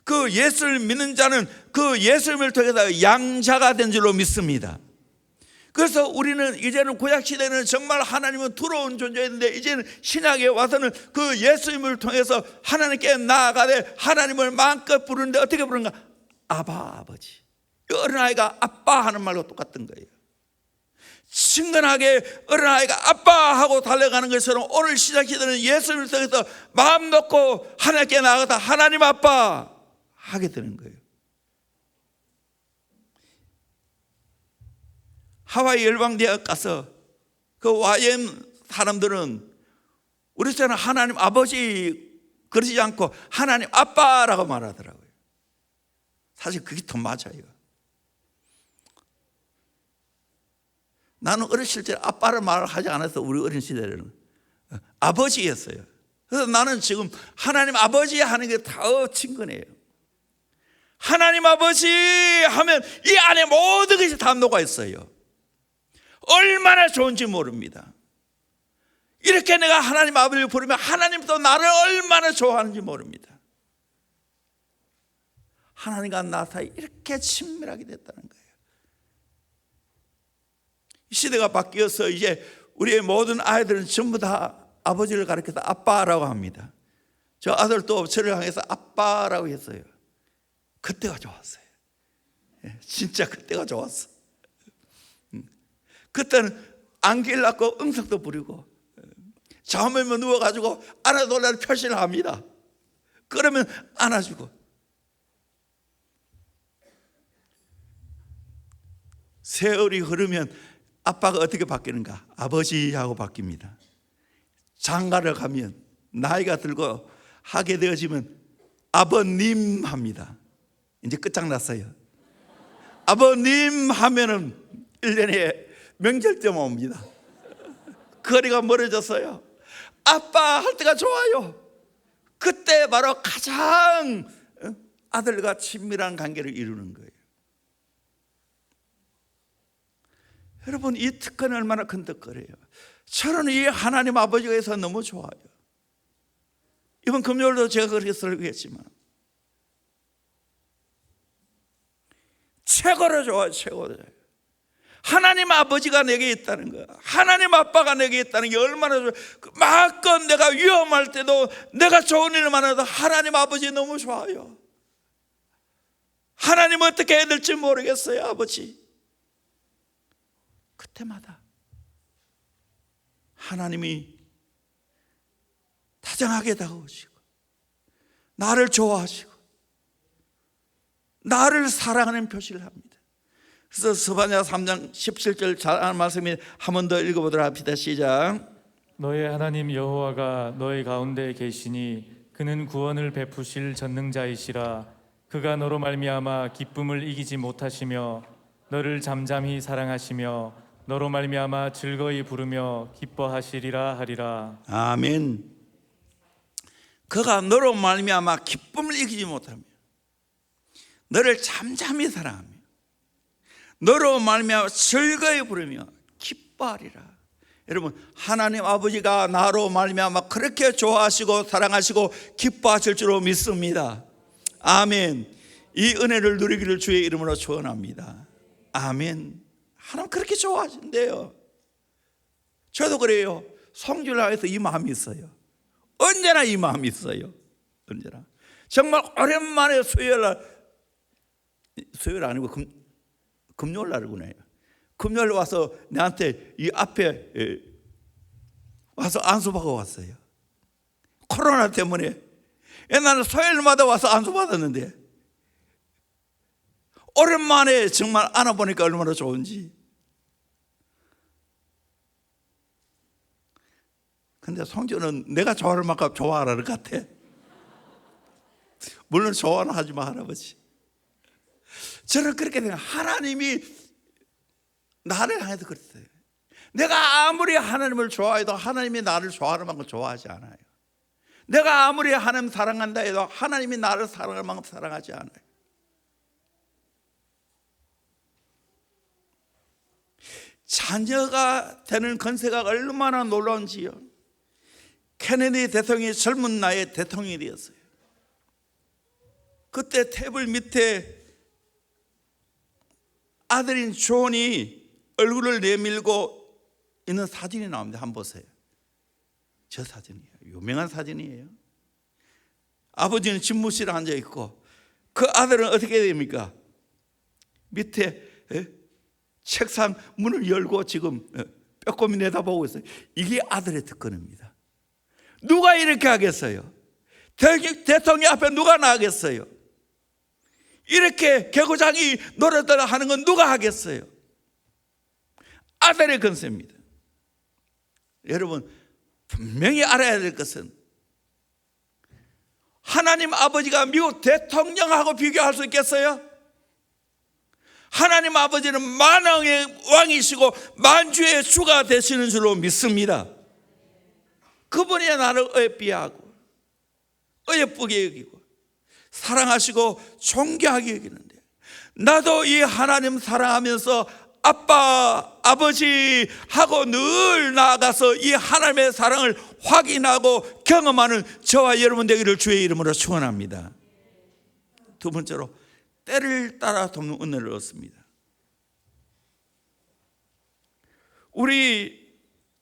그 예수를 믿는 자는 그 예수님을 통해서 양자가 된 줄로 믿습니다. 그래서 우리는 이제는 구약시대는 정말 하나님은 두려운 존재였는데 이제는 신약에 와서는 그 예수님을 통해서 하나님께 나아가되 하나님을 마음껏 부르는데 어떻게 부르는가? 아바 아버지. 어린아이가 아빠 하는 말과 똑같은 거예요. 친근하게 어린아이가 아빠 하고 달려가는 것처럼 오늘 시작시대는 예수님을 통해서 마음 놓고 하나님께 나아가다 하나님 아빠 하게 되는 거예요. 하와이 열방대학 가서 그 YM 사람들은 우리처럼 하나님 아버지 그러지 않고 하나님 아빠라고 말하더라고요. 사실 그게 더 맞아요. 나는 어렸을 때 아빠를 말하지 않았어. 우리 어린 시대에는 아버지였어요. 그래서 나는 지금 하나님 아버지 하는 게 더 친근해요. 하나님 아버지 하면 이 안에 모든 것이 다 녹아 있어요. 얼마나 좋은지 모릅니다. 이렇게 내가 하나님 아버지를 부르면 하나님도 나를 얼마나 좋아하는지 모릅니다. 하나님과 나 사이 이렇게 친밀하게 됐다는 거예요. 이 시대가 바뀌어서 이제 우리의 모든 아이들은 전부 다 아버지를 가리켜서 아빠라고 합니다. 저 아들도 저를 향해서 아빠라고 했어요. 그때가 좋았어요. 진짜 그때가 좋았어. 그때는 안개를 낳고 응석도 부리고 잠에만 누워가지고 안아달라는 표시를 합니다. 그러면 안아주고. 세월이 흐르면 아빠가 어떻게 바뀌는가? 아버지하고 바뀝니다. 장가를 가면 나이가 들고 하게 되어지면 아버님 합니다. 이제 끝장났어요. 아버님 하면은 1년에 명절 때만 옵니다. 거리가 멀어졌어요. 아빠 할 때가 좋아요. 그때 바로 가장 아들과 친밀한 관계를 이루는 거예요. 여러분 이 특권은 얼마나 큰 특권이에요. 저는 이 하나님 아버지가 있어서 너무 좋아요. 이번 금요일도 제가 그렇게 설교했지만 최고로 좋아요. 최고로 좋아요. 하나님 아버지가 내게 있다는 거야. 하나님 아빠가 내게 있다는 게 얼마나 좋아요. 마음껏 내가 위험할 때도 내가 좋은 일을 만나도 하나님 아버지 너무 좋아요. 하나님 어떻게 해야 될지 모르겠어요. 아버지 그때마다 하나님이 다정하게 다가오시고 나를 좋아하시고 나를 사랑하는 표시를 합니다. 그래서 스바냐 3장 17절 잘 아는 말씀이 한 번 더 읽어보도록 합시다. 시작. 너의 하나님 여호와가 너의 가운데 계시니 그는 구원을 베푸실 전능자이시라. 그가 너로 말미암아 기쁨을 이기지 못하시며 너를 잠잠히 사랑하시며 너로 말미암아 즐거이 부르며 기뻐하시리라 하리라. 아멘. 그가 너로 말미암아 기쁨을 이기지 못하며 너를 잠잠히 사랑하며 너로 말미암아 즐거이 부르며 기뻐하리라. 여러분, 하나님 아버지가 나로 말미암아 그렇게 좋아하시고 사랑하시고 기뻐하실 줄로 믿습니다. 아멘. 이 은혜를 누리기를 주의 이름으로 축원합니다. 아멘. 하나님 그렇게 좋아하신대요. 저도 그래요. 성주를 하면서 이 마음이 있어요. 언제나 이 마음이 있어요. 언제나. 정말 오랜만에 수요일 아니고 금요일 날이구나. 금요일 와서 내한테 이 앞에 와서 안수받고 왔어요. 코로나 때문에. 옛날에 수요일마다 와서 안수받았는데 오랜만에 정말 안아보니까 얼마나 좋은지. 근데 성주는 내가 좋아할 만큼 좋아하는 것 같아. 물론 좋아는 하지만 할아버지. 저는 그렇게 생각해요. 하나님이 나를 향해서 그랬어요. 내가 아무리 하나님을 좋아해도 하나님이 나를 좋아하는 만큼 좋아하지 않아요. 내가 아무리 하나님 사랑한다 해도 하나님이 나를 사랑할 만큼 사랑하지 않아요. 자녀가 되는 건세가 얼마나 놀라운지요. 케네디 대통령이 젊은 나이에 대통령이 되었어요. 그때 테이블 밑에 아들인 존이 얼굴을 내밀고 있는 사진이 나옵니다. 한번 보세요. 저 사진이에요. 유명한 사진이에요. 아버지는 집무실에 앉아 있고 그 아들은 어떻게 됩니까? 밑에 책상 문을 열고 지금 빼꼼히 내다보고 있어요. 이게 아들의 특권입니다. 누가 이렇게 하겠어요? 대통령 앞에 누가 나가겠어요? 이렇게 개구장이 노래들 하는 건 누가 하겠어요? 아들의 건세입니다. 여러분, 분명히 알아야 될 것은 하나님 아버지가 미국 대통령하고 비교할 수 있겠어요? 하나님 아버지는 만왕의 왕이시고 만주의 주가 되시는 줄로 믿습니다. 그분이 나를 어여삐하고 어여쁘게 여기고 사랑하시고 존경하게 여기는데, 나도 이 하나님 사랑하면서 아빠, 아버지 하고 늘 나아가서 이 하나님의 사랑을 확인하고 경험하는 저와 여러분 되기를 주의 이름으로 축원합니다. 두 번째로, 때를 따라 돕는 은혜를 얻습니다. 우리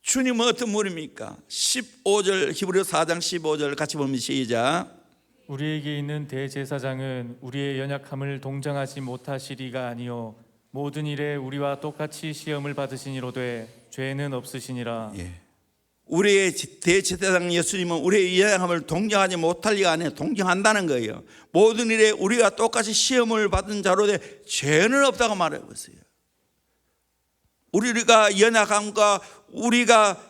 주님은 어떤 분입니까? 15절, 히브리서 4장 15절 같이 보면 시작. 우리에게 있는 대제사장은 우리의 연약함을 동정하지 못하시리가 아니요 모든 일에 우리와 똑같이 시험을 받으시니로되 죄는 없으시니라. 우리의 대제사장 예수님은 우리의 연약함을 동정하지 못할 리가 아니에요. 동정한다는 거예요. 모든 일에 우리가 똑같이 시험을 받은 자로되 죄는 없다고 말하고 있어요. 우리가 연약함과 우리가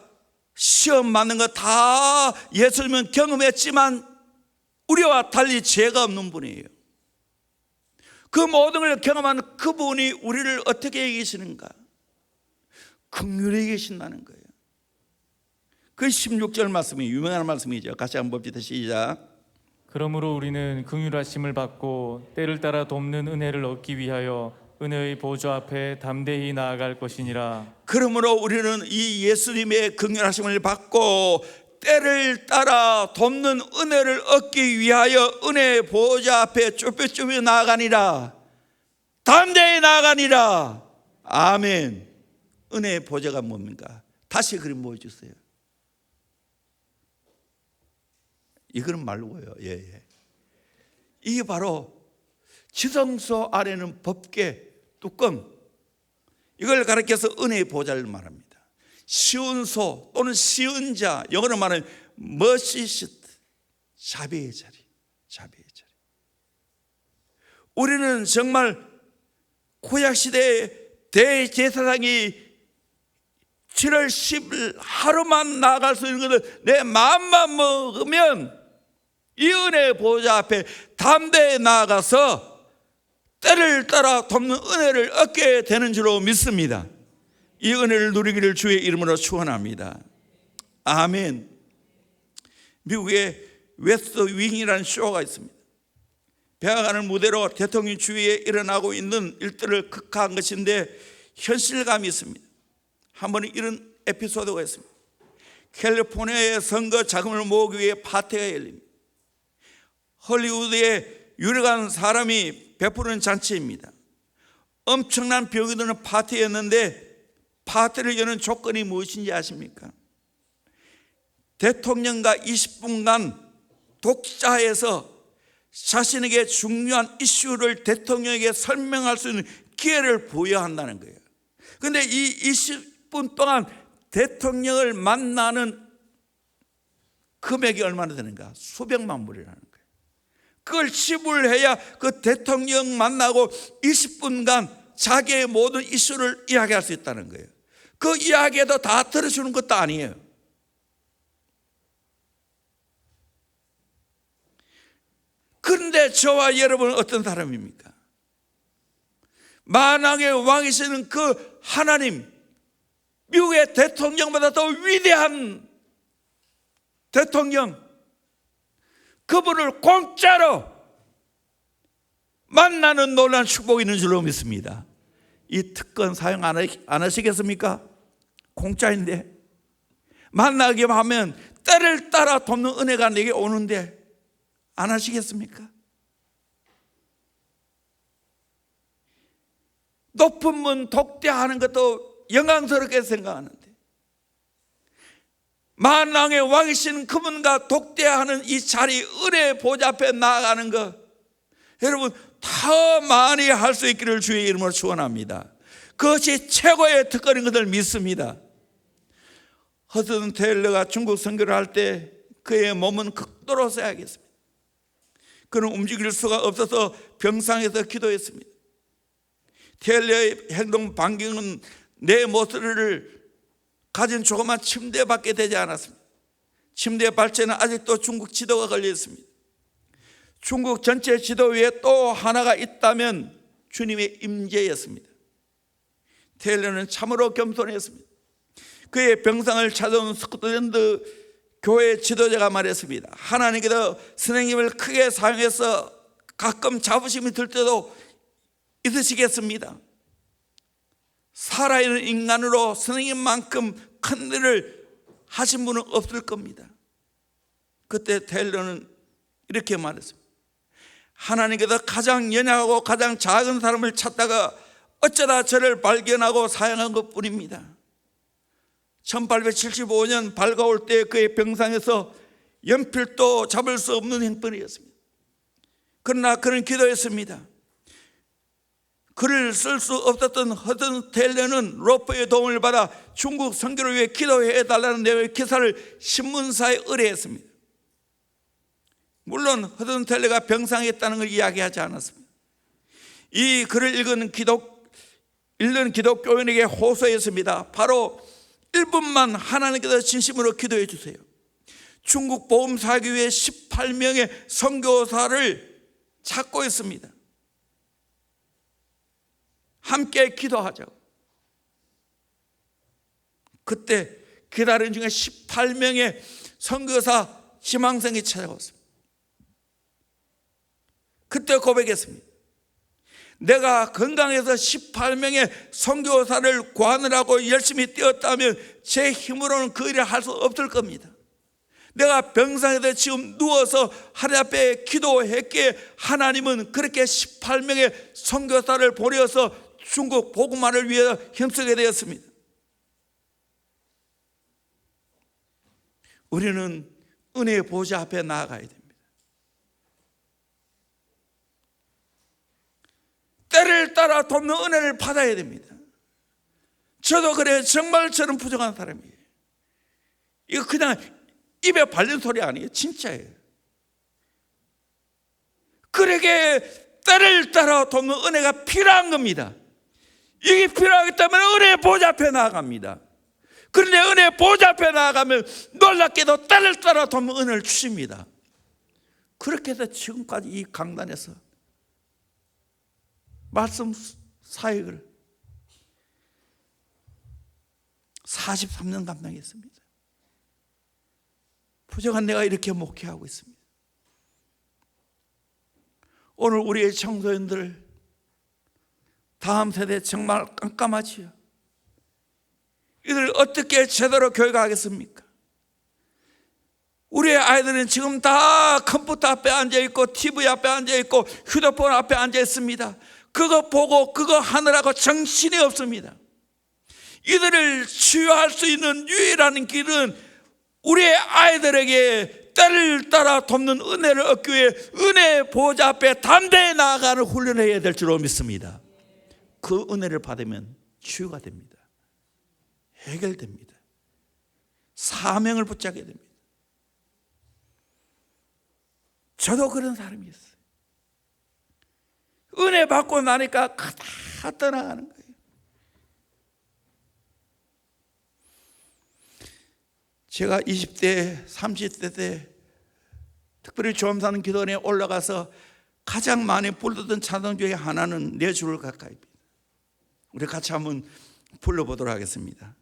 시험 받는 거 다 예수님은 경험했지만 우리와 달리 죄가 없는 분이에요. 그 모든 걸 경험한 그분이 우리를 어떻게 여기시는가? 긍휼히 계신다는 거예요. 그 16절 말씀이 유명한 말씀이죠. 같이 한번 봅시다. 시작. 그러므로 우리는 긍휼하심을 받고 때를 따라 돕는 은혜를 얻기 위하여 은혜의 보좌 앞에 담대히 나아갈 것이니라. 그러므로 우리는 이 예수님의 긍휼하심을 받고 때를 따라 돕는 은혜를 얻기 위하여 은혜의 보좌 앞에 쭈뼛쭈뼛 나아가니라. 담대히 나아가니라. 아멘. 은혜의 보좌가 뭡니까? 다시 그림 보여주세요. 이거는 말고요. 이게 바로 지성소 아래는 법궤 뚜껑, 이걸 가리켜서 은혜의 보좌를 말합니다. 쉬운 소 또는 쉬운 자, 영어로 말하면 머시시트, 자비의 자리, 자비의 자리. 우리는 정말 구약시대의 대제사장이 7월 10일 하루만 나아갈 수 있는 것을 내 마음만 먹으면 이 은혜의 보좌 앞에 담대히 나아가서 때를 따라 돕는 은혜를 얻게 되는 줄로 믿습니다. 이 은혜를 누리기를 주의 이름으로 축원합니다. 아멘. 미국에 웨스트 윙이라는 쇼가 있습니다. 배워가는 무대로 대통령 주위에 일어나고 있는 일들을 극화한 것인데 현실감이 있습니다. 한 번은 이런 에피소드가 있습니다. 캘리포니아의 선거 자금을 모으기 위해 파티가 열립니다. 헐리우드에 유력한 사람이 베푸는 잔치입니다. 엄청난 비용이 드는 파티였는데 파티를 여는 조건이 무엇인지 아십니까? 대통령과 20분간 독자에서 자신에게 중요한 이슈를 대통령에게 설명할 수 있는 기회를 부여한다는 거예요. 그런데 이 20분 동안 대통령을 만나는 금액이 얼마나 되는가? 수백만 불이라는 거예요. 그걸 지불해야 그 대통령 만나고 20분간 자기의 모든 이슈를 이야기할 수 있다는 거예요. 그 이야기에도 다 들어주는 것도 아니에요. 그런데 저와 여러분은 어떤 사람입니까? 만왕의 왕이시는 그 하나님, 미국의 대통령보다 더 위대한 대통령, 그분을 공짜로 만나는 놀라운 축복이 있는 줄로 믿습니다. 이 특권 사용 안 하시겠습니까? 공짜인데. 만나기만 하면 때를 따라 돕는 은혜가 내게 오는데 안 하시겠습니까? 높은 문 독대하는 것도 영광스럽게 생각하는데 만왕의 왕이신 그분과 독대하는 이 자리, 은혜의 보좌 앞에 나아가는 것, 여러분 더 많이 할 수 있기를 주의 이름으로 축원합니다. 그것이 최고의 특권인 것을 믿습니다. 허슨 테일러가 중국 선교를 할 때 그의 몸은 극도로 쇠약했습니다. 그는 움직일 수가 없어서 병상에서 기도했습니다. 테일러의 행동 반경은 내 모습을 가진 조그만 침대밖에 되지 않았습니다. 침대 발전은 아직도 중국 지도가 걸려 있습니다. 중국 전체 지도 위에 또 하나가 있다면 주님의 임재였습니다. 테일러는 참으로 겸손했습니다. 그의 병상을 찾아온 스코틀랜드 교회 지도자가 말했습니다. 하나님께서 선생님을 크게 사용해서 가끔 자부심이 들 때도 있으시겠습니다. 살아있는 인간으로 선생님만큼 큰 일을 하신 분은 없을 겁니다. 그때 테일러는 이렇게 말했습니다. 하나님께서 가장 연약하고 가장 작은 사람을 찾다가 어쩌다 저를 발견하고 사용한 것뿐입니다. 1875년 밝아올 때 그의 병상에서 연필도 잡을 수 없는 형편이었습니다. 그러나 그는 기도했습니다. 글을 쓸 수 없었던 허슨 테일러는 로퍼의 도움을 받아 중국 선교를 위해 기도해달라는 내용의 기사를 신문사에 의뢰했습니다. 물론 허슨 테일러가 병상에 있다는 걸 이야기하지 않았습니다. 이 글을 읽은 기독교인에게 호소했습니다. 바로 1분만 하나님께서 진심으로 기도해 주세요. 중국 보험사교회 18명의 선교사를 찾고 있습니다. 함께 기도하자고. 그때 기다린 중에 18명의 선교사 지망생이 찾아왔습니다. 그때 고백했습니다. 내가 건강해서 18명의 선교사를 구하느라고 열심히 뛰었다면 제 힘으로는 그 일을 할 수 없을 겁니다. 내가 병상에서 지금 누워서 하나님 앞에 기도했기에 하나님은 그렇게 18명의 선교사를 보내어서 중국 복음화를 위해 힘쓰게 되었습니다. 우리는 은혜의 보좌 앞에 나아가야 됩니다. 때를 따라 돕는 은혜를 받아야 됩니다. 저도 그래요. 정말 저는 부족한 사람이에요. 이거 그냥 입에 발린 소리 아니에요. 진짜예요. 그러게 때를 따라 돕는 은혜가 필요한 겁니다. 이게 필요하기 때문에 은혜의 보좌 앞에 나아갑니다. 그런데 은혜의 보좌 앞에 나아가면 놀랍게도 때를 따라 돕는 은혜를 주십니다. 그렇게 해서 지금까지 이 강단에서 말씀 사역을 43년 감당했습니다. 부정한 내가 이렇게 목회하고 있습니다. 오늘 우리의 청소년들, 다음 세대 정말 깜깜하지요. 이들 어떻게 제대로 교육하겠습니까? 우리의 아이들은 지금 다 컴퓨터 앞에 앉아있고 TV 앞에 앉아있고 휴대폰 앞에 앉아있습니다. 그거 보고 그거 하느라고 정신이 없습니다. 이들을 치유할 수 있는 유일한 길은 우리의 아이들에게 때를 따라 돕는 은혜를 얻기 위해 은혜의 보좌 앞에 담대히 나아가는 훈련을 해야 될 줄로 믿습니다. 그 은혜를 받으면 치유가 됩니다. 해결됩니다. 사명을 붙잡게 됩니다. 저도 그런 사람이었어요. 은혜 받고 나니까 다 떠나가는 거예요. 제가 20대, 30대 때 특별히 조암산 기도원에 올라가서 가장 많이 부르던 찬송 중에 하나는 내 주를 가까이입니다. 우리 같이 한번 불러보도록 하겠습니다.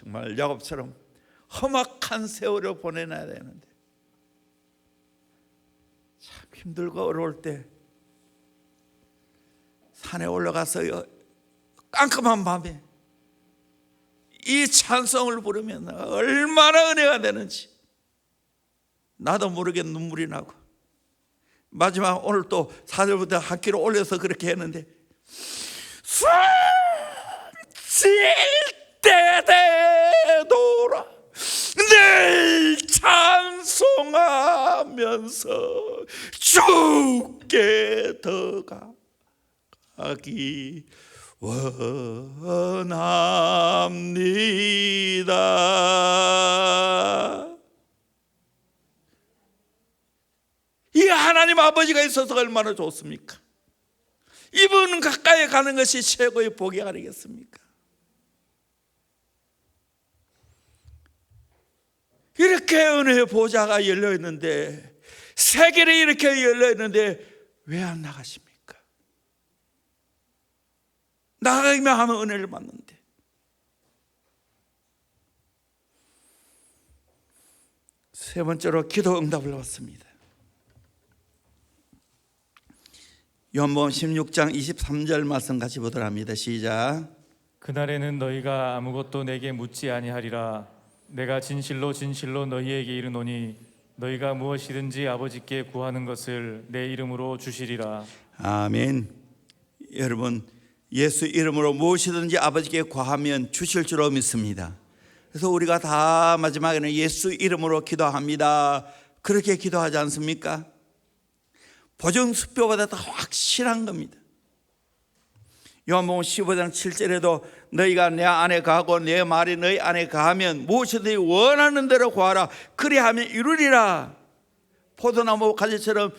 정말 야곱처럼 험악한 세월을 보내놔야 되는데 참 힘들고 어려울 때 산에 올라가서 깜깜한 밤에 이 찬송을 부르면 얼마나 은혜가 되는지 나도 모르게 눈물이 나고, 마지막 오늘 또 4절부터 학기로 올려서 그렇게 했는데 숨질 때 되돌아 늘 찬송하면서 주께 더 가기 원합니다. 이 하나님 아버지가 있어서 얼마나 좋습니까? 이분 가까이 가는 것이 최고의 복이 아니겠습니까? 이렇게 은혜의 보좌가 열려있는데, 세계를 이렇게 열려있는데 왜 안 나가십니까? 나가기만 하면 은혜를 받는데. 세 번째로 기도 응답을 받습니다. 요한복음 16장 23절 말씀 같이 보도록 합니다. 시작. 그날에는 너희가 아무것도 내게 묻지 아니하리라. 내가 진실로 진실로 너희에게 이르노니 너희가 무엇이든지 아버지께 구하는 것을 내 이름으로 주시리라. 아멘. 여러분, 예수 이름으로 무엇이든지 아버지께 구하면 주실 줄로 믿습니다. 그래서 우리가 다 마지막에는 예수 이름으로 기도합니다, 그렇게 기도하지 않습니까? 보증수표보다 더 확실한 겁니다. 요한복음 15장 7절에도 너희가 내 안에 가고 내 말이 너희 안에 가면 무엇이든지 원하는 대로 구하라, 그리하면 이루리라. 포도나무 가지처럼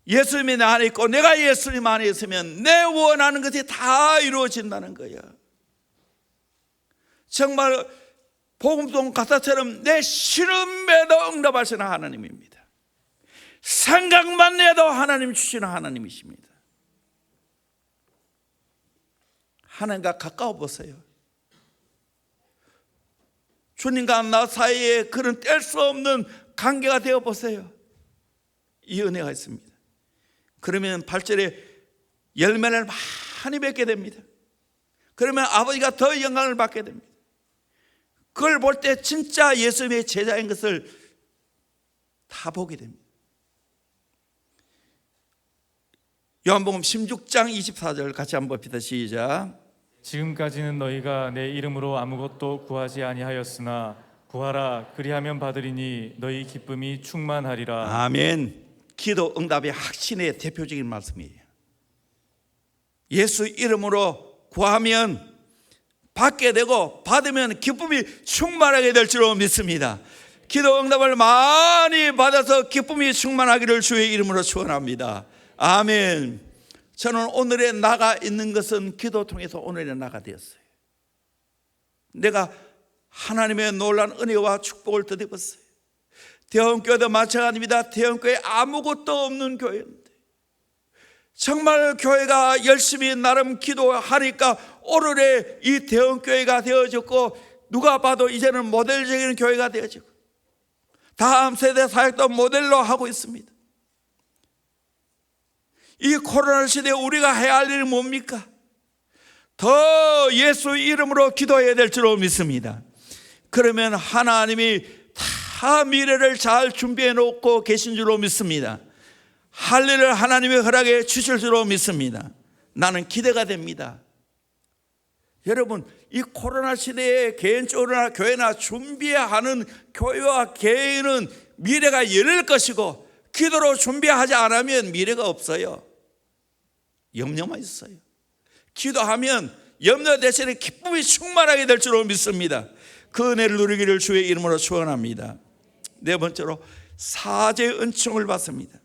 예수님이 내 안에 있고 내가 예수님 안에 있으면 내 원하는 것이 다 이루어진다는 거야. 정말 복음송 가사처럼 내 신음에도 응답하시는 하나님입니다. 생각만 해도 하나님 주시는 하나님이십니다. 하나님과 가까워 보세요. 주님과 나 사이에 그런 뗄 수 없는 관계가 되어 보세요. 이 은혜가 있습니다. 그러면 8절에 열매를 많이 맺게 됩니다. 그러면 아버지가 더 영광을 받게 됩니다. 그걸 볼 때 진짜 예수님의 제자인 것을 다 보게 됩니다. 요한복음 16장 24절 같이 한번 봅시다. 시작. 지금까지는 너희가 내 이름으로 아무것도 구하지 아니하였으나 구하라, 그리하면 받으리니 너희 기쁨이 충만하리라. 아멘. 기도 응답의 확신의 대표적인 말씀이에요. 예수 이름으로 구하면 받게 되고 받으면 기쁨이 충만하게 될 줄로 믿습니다. 기도 응답을 많이 받아서 기쁨이 충만하기를 주의 이름으로 축원합니다. 아멘. 저는 오늘의 나가 있는 것은 기도 통해서 오늘의 나가 되었어요. 내가 하나님의 놀라운 은혜와 축복을 덧입었어요. 대형교회도 마찬가지입니다. 대형교회 아무것도 없는 교회인데 정말 교회가 열심히 나름 기도하니까 오늘의 이 대형교회가 되어졌고, 누가 봐도 이제는 모델적인 교회가 되어지고 다음 세대 사역도 모델로 하고 있습니다. 이 코로나 시대에 우리가 해야 할 일은 뭡니까? 더 예수 이름으로 기도해야 될 줄로 믿습니다. 그러면 하나님이 다 미래를 잘 준비해 놓고 계신 줄로 믿습니다. 할 일을 하나님의 허락에 주실 줄로 믿습니다. 나는 기대가 됩니다. 여러분, 이 코로나 시대에 개인적으로나 교회나 준비해야 하는 교회와 개인은 미래가 열릴 것이고, 기도로 준비하지 않으면 미래가 없어요. 염려만 있어요. 기도하면 염려 대신에 기쁨이 충만하게 될 줄로 믿습니다. 그 은혜를 누리기를 주의 이름으로 축원합니다. 네 번째로 사죄의 은총을 받습니다.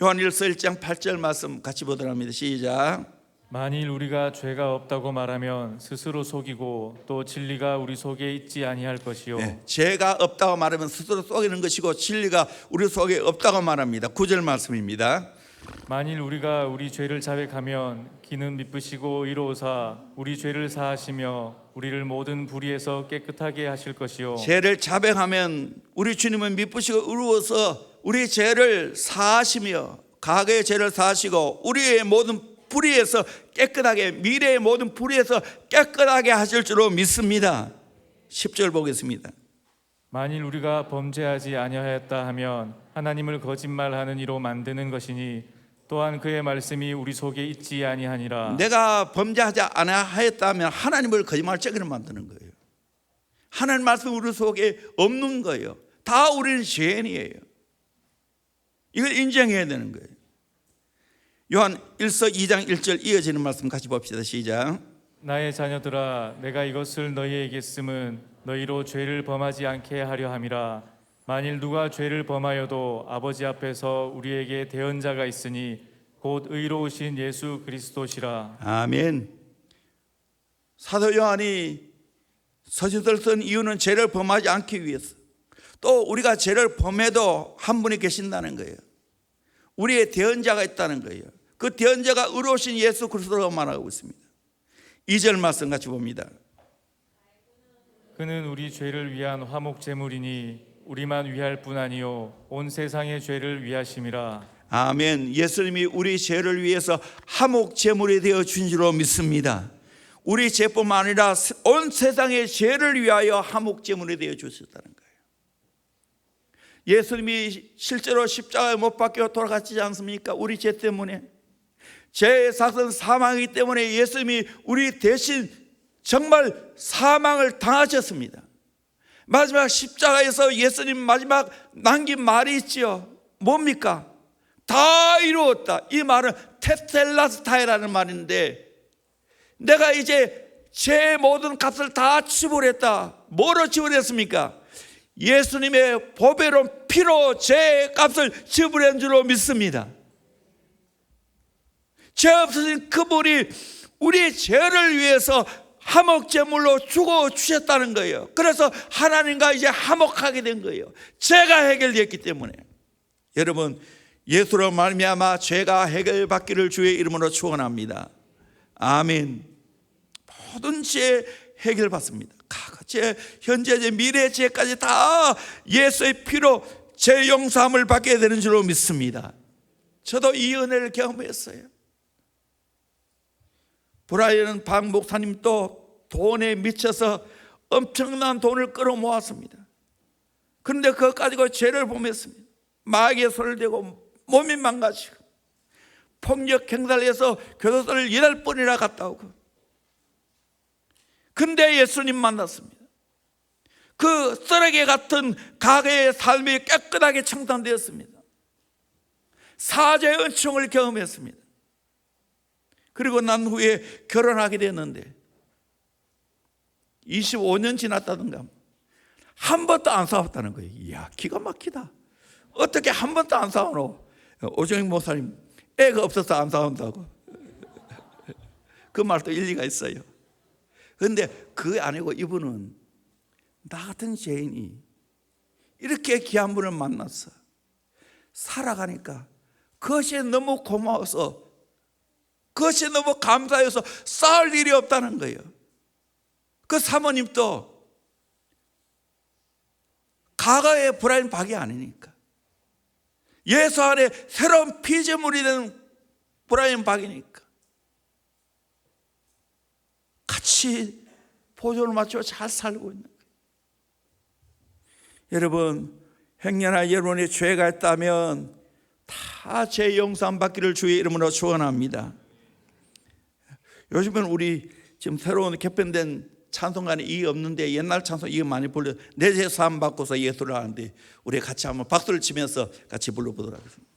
요한일서 1장 8절 말씀 같이 보도록 합니다. 시작. 만일 우리가 죄가 없다고 말하면 스스로 속이고 또 진리가 우리 속에 있지 아니할 것이요. 네, 죄가 없다고 말하면 스스로 속이는 것이고 진리가 우리 속에 없다고 말합니다. 9절 말씀입니다. 만일 우리가 우리 죄를 자백하면 기는 미쁘시고 의로우사 우리 죄를 사하시며 우리를 모든 불의에서 깨끗하게 하실 것이요 죄를 자백하면 우리 주님은 미쁘시고 의로워서 우리 죄를 사하시며 과거의 죄를 사하시고 우리의 모든 불의에서 깨끗하게, 미래의 모든 불의에서 깨끗하게 하실 줄로 믿습니다. 10절 보겠습니다. 만일 우리가 범죄하지 아니하였다 하면 하나님을 거짓말하는 이로 만드는 것이니 또한 그의 말씀이 우리 속에 있지 아니하니라. 내가 범죄하지 아니하였다면 하나님을 거짓말쟁이로 만드는 거예요. 하나님 말씀 우리 속에 없는 거예요. 다 우리는 죄인이에요. 이걸 인정해야 되는 거예요. 요한 1서 2장 1절 이어지는 말씀 같이 봅시다. 시작. 나의 자녀들아 내가 이것을 너희에게 쓰면 너희로 죄를 범하지 않게 하려 함이라. 만일 누가 죄를 범하여도 아버지 앞에서 우리에게 대언자가 있으니 곧 의로우신 예수 그리스도시라. 아멘. 사도 요한이 서신을 쓴 이유는 죄를 범하지 않기 위해서, 또 우리가 죄를 범해도 한 분이 계신다는 거예요. 우리의 대언자가 있다는 거예요. 그 대언자가 의로우신 예수 그리스도라고 말하고 있습니다. 2절 말씀 같이 봅니다. 그는 우리 죄를 위한 화목 제물이니 우리만 위할 뿐 아니요 온 세상의 죄를 위하심이라. 아멘. 예수님이 우리 죄를 위해서 화목 제물이 되어 준 줄로 믿습니다. 우리 죄뿐만 아니라 온 세상의 죄를 위하여 화목 제물이 되어 주셨다는 거예요. 예수님이 실제로 십자가에 못 박혀 돌아가시지 않습니까? 우리 죄 때문에. 죄의 삭은 사망이기 때문에 예수님이 우리 대신 정말 사망을 당하셨습니다. 마지막 십자가에서 예수님 마지막 남긴 말이 있죠. 뭡니까? 다 이루었다. 이 말은 테텔라스타이라는 말인데, 내가 이제 죄의 모든 값을 다 지불했다. 뭐로 지불했습니까? 예수님의 보배로운 피로 죄의 값을 지불한 줄로 믿습니다. 죄 없으신 그분이 우리의 죄를 위해서 화목제물로 주고 주셨다는 거예요. 그래서 하나님과 이제 화목하게 된 거예요. 죄가 해결됐기 때문에. 여러분, 예수로 말미암아 죄가 해결받기를 주의 이름으로 축원합니다. 아멘. 모든 죄 해결받습니다. 과거 죄, 현재 죄, 미래 죄까지 다 예수의 피로 죄 용서함을 받게 되는 줄로 믿습니다. 저도 이 은혜를 경험했어요. 브라이언 박 목사님도 돈에 미쳐서 엄청난 돈을 끌어모았습니다. 그런데 그것 가지고 죄를 범했습니다. 마귀의 손을 대고 몸이 망가지고 폭력 행사를 해서 교도소를 8번이나 갔다 오고. 근데 예수님 만났습니다. 그 쓰레기 같은 과거의 삶이 깨끗하게 청산되었습니다. 사죄의 은총을 경험했습니다. 그리고 난 후에 결혼하게 됐는데 25년 지났다던가 한 번도 안 싸웠다는 거예요. 이야, 기가 막히다. 어떻게 한 번도 안 싸우노? 오정익 목사님, 애가 없어서 안 싸운다고. 그 말도 일리가 있어요. 그런데 그게 아니고 이분은 나 같은 죄인이 이렇게 귀한 분을 만났어. 살아가니까 그것이 너무 고마워서, 그것이 너무 감사해서 싸울 일이 없다는 거예요. 그 사모님도 과거의 브라이언 박이 아니니까, 예수 안에 새로운 피조물이 된 브라이언 박이니까 같이 보조를 맞추고 잘 살고 있는 거예요. 여러분, 행여나 여러분의 죄가 있다면 다 죄 용서함 받기를 주의 이름으로 축원합니다. 요즘은 우리 지금 새로운 개편된 찬송가는 이 없는데 옛날 찬송 이거 많이 불러. 내 죄 사함 받고서 예수를 하는데 우리 같이 한번 박수를 치면서 같이 불러보도록 하겠습니다.